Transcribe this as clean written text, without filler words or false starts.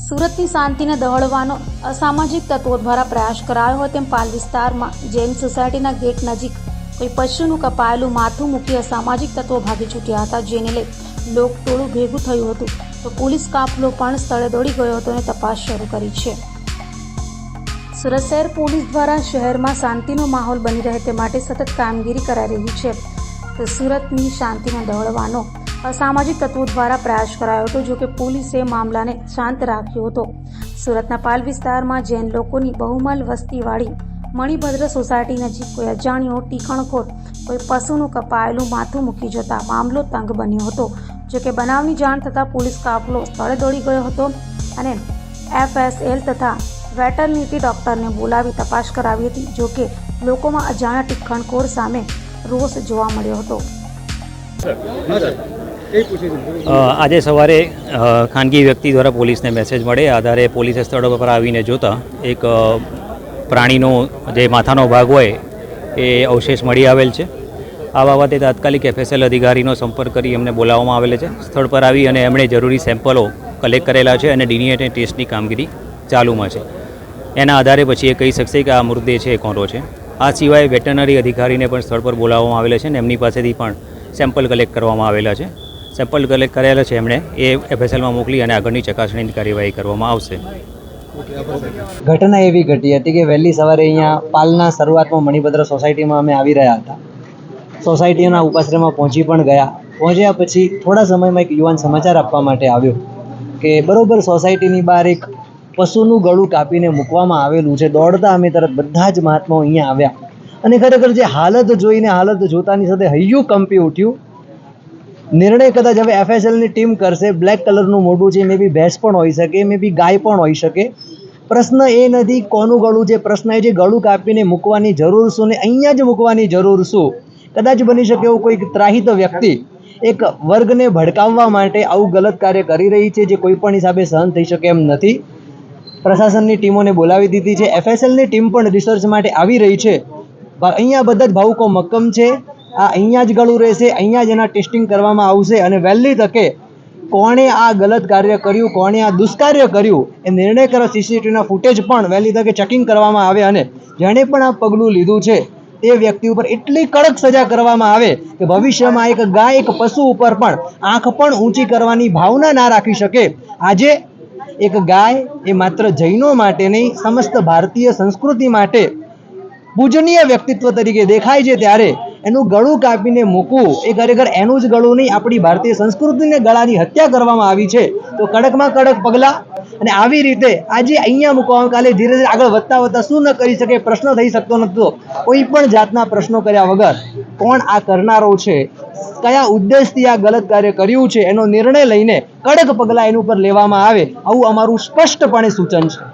સુરતની શાંતિને દોહળવાનો અસામાજિક તત્વો દ્વારા પ્રયાસ કરાયો હોય તેમ પાલ વિસ્તારમાં જૈન સોસાયટીના ગેટ નજીક કોઈ પશુનું કપાયેલું માથું મૂકી અસામાજિક તત્વો ભાગી છૂટ્યા હતા, જેને લઈ લોકટોળું ભેગું થયું હતું તો પોલીસ કાફલો પણ સ્થળે દોડી ગયો હતો અને તપાસ શરૂ કરી છે। સુરત શહેર પોલીસ દ્વારા શહેરમાં શાંતિનો માહોલ બની રહે તે માટે સતત કામગીરી કરાઈ રહી છે। તો સુરતની શાંતિને દોહળવાનો અસામાજિક તત્વો દ્વારા પ્રયાસ કરાયો હતો, જો કે પોલીસે મામલાને શાંત રાખ્યો હતો। સુરતના પાલ વિસ્તારમાં જૈન લોકોની બહુમલ વસ્તીવાળી મણિભદ્ર સોસાયટી નજીક કોઈ અજાણ્યો ટીખણખોર કોઈ પશુનું કપાયેલું માથું મૂકી જતા મામલો તંગ બન્યો હતો। જો કે બનાવની જાણ થતાં પોલીસ કાફલો સ્થળે દોડી ગયો હતો અને FSL તથા વેટરનિટી ડોક્ટરને બોલાવી તપાસ કરાવી હતી। જો કે લોકોમાં અજાણ્યા ટીખણખોર સામે રોષ જોવા મળ્યો હતો। આજે સવારે ખાનગી વ્યક્તિ દ્વારા પોલીસને મેસેજ મળે આધારે પોલીસે સ્થળ પર આવીને જોતા એક પ્રાણીનો જે માથાનો ભાગ હોય એ અવશેષ મળી આવેલ છે। આ બાબતે તાત્કાલિક FSL અધિકારીનો સંપર્ક કરી એમને બોલાવવામાં આવેલ છે। સ્થળ પર આવી અને એમણે જરૂરી સેમ્પલો કલેક્ટ કરેલા છે અને DNA ટેસ્ટની કામગીરી ચાલુમાં છે। એના આધારે પછી એ કહી શકશે કે આ મૃતદેહ છે એ કોનો છે। આ સિવાય વેટરનરી અધિકારીને પણ સ્થળ પર બોલાવવામાં આવેલા છે અને એમની પાસેથી પણ સેમ્પલ કલેક્ટ કરવામાં આવેલા છે। સેમ્પલ કલેક્ટ કરેલા છે એમણે એ FSLમાં મોકલી અને આગળની ચકાસણીની કાર્યવાહી કરવામાં આવશે। ઘટના એવી ઘટી હતી કે વહેલી સવારે અહીંયા પાલના શરૂઆતમાં મણિભદ્ર સોસાયટીમાં અમે આવી રહ્યા હતા। સોસાયટીના ઉપાશ્રયમાં પહોંચી પણ ગયા। પહોંચ્યા પછી થોડા સમયમાં એક યુવાન સમાચાર આપવા માટે આવ્યો કે બરોબર સોસાયટીની બહાર એક પશુનું ગળું કાપીને મૂકવામાં આવેલું છે। દોડતા અમે તરત બધા જ મહાત્માઓ અહીંયા આવ્યા અને ખરેખર જે હાલત જોઈને હાલત જોતાની સાથે હૈયું કંપી ઉઠ્યું। નિર્ણય કદાચ હવે FSLની ટીમ કરશે। બ્લેક કલરનું મોઢું છે, મે બી ભેંસ પણ હોઈ શકે, મે બી ગાય પણ હોઈ શકે। પ્રશ્ન એ નથી કોનું ગળું છે, પ્રશ્ન એ છે ગળું કાપીને મૂકવાની જરૂર શું ને અહીંયા જ મૂકવાની જરૂર શું। કદાચ બની શકે એવું કોઈક ત્રાહિત વ્યક્તિ એક વર્ગને ભડકાવવા માટે આવું ગલત કાર્ય કરી રહી છે, જે કોઈ પણ હિસાબે સહન થઈ શકે એમ નથી। પ્રશાસનની ટીમોને બોલાવી દીધી છે। FSLની ટીમ પણ રિસર્ચ માટે આવી રહી છે। અહીંયા બધા જ ભાવુકો મક્કમ છે। આ અહીંયા જ ગળું રહેશે, અહીંયા જ એના ટેસ્ટિંગ કરવામાં આવશે અને વહેલી તકે કોણે આ ગલત કાર્ય કર્યું, કોણે આ દુષ્કાર્ય કર્યું એ નિર્ણય કરવા CCTVના ફૂટેજ પણ વહેલી તકે ચેકિંગ કરવામાં આવે અને જેણે પણ આ પગલું લીધું છે તે વ્યક્તિ ઉપર એટલી કડક સજા કરવામાં આવે કે ભવિષ્યમાં એક ગાય, એક પશુ ઉપર પણ આંખ પણ ઊંચી કરવાની ભાવના ના રાખી શકે। આજે એક ગાય એ માત્ર જૈનો માટે નહીં, સમસ્ત ભારતીય સંસ્કૃતિ માટે પૂજનીય વ્યક્તિત્વ તરીકે દેખાય છે, ત્યારે એનું ગળું કાપીને મૂકવું એ ખરેખર એનું જ ગળું નહીં, આપણી ભારતીય સંસ્કૃતિને ગળાની હત્યા કરવામાં આવી છે। તો કડકમાં કડક પગલાં અને આવી રીતે આજે અહીંયા મૂકવામાં કાલે ધીરે ધીરે આગળ વધતા શું ન કરી શકે પ્રશ્ન થઈ શકતો નહોતો। કોઈ પણ જાતના પ્રશ્નો કર્યા વગર કોણ આ કરનારો છે, કયા ઉદ્દેશથી આ ગલત કાર્ય કર્યું છે એનો નિર્ણય લઈને કડક પગલાં એની ઉપર લેવામાં આવે, આવું અમારું સ્પષ્ટપણે સૂચન છે।